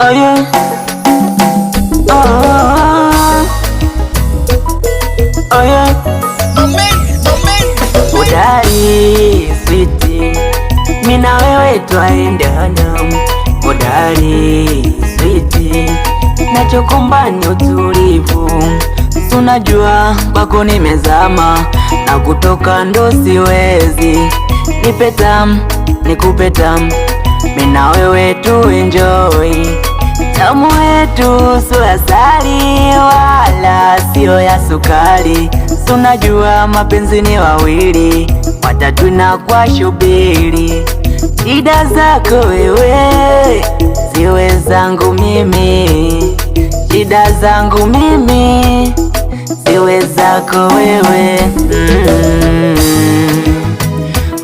Oh yeah. Oh yeah. Udari sweetie, mina wewe twaendana. Udari sweetie, nachokomba ni utulivu. Unajua kwako nimezama na kutoka ndo siwezi. Nipe tamu, nikupe tamu, mina wewe tu enjoy. Tamu yetu sio asali wala sio ya sukari. Unajua mapenzi ni wawili, watatu na kwa shubiri. Shida zako wewe ziwe zangu mimi, shida zangu mimi ziwe zako wewe.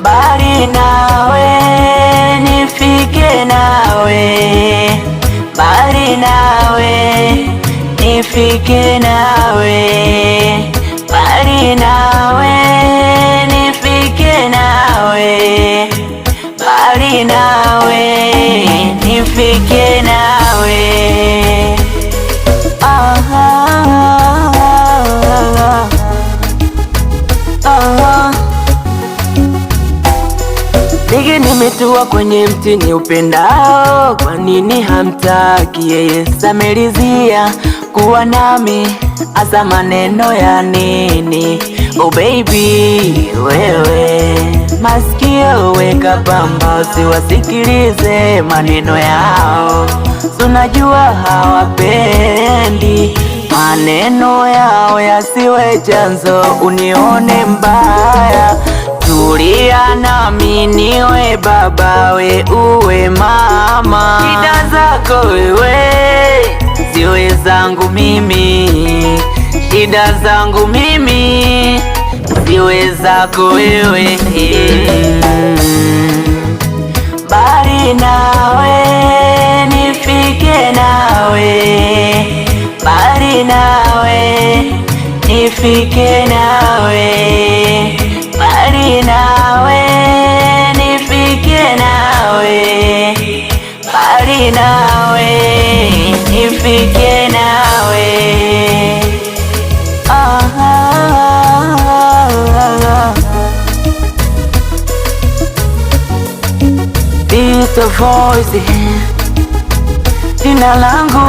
Bali nawe nifike nawe, bali nawe nifike nawe, bali nawe nifike nawe, bali nawe nifike nawe. Ndege nimetua kwenye mti ni upendao, kwa nini hamtaki? Yeye samelizia kuwa nami, asa maneno ya nini? Oh baby wewe, masikio weka pamba, usiwasikilize maneno yao. Unajua hawapendi maneno yao yasiwe chanzo unione mbaya. Tulia nami niwe baba, we uwe mama. Shida zako wewe ziwe zangu mimi, shida zangu mimi ziwe zako wewe. Bali nawe nifike nawe, bali nawe nifike nawe, bali nawe nifike nawe, bali nawe nifike nawe. Beat the voice, jina langu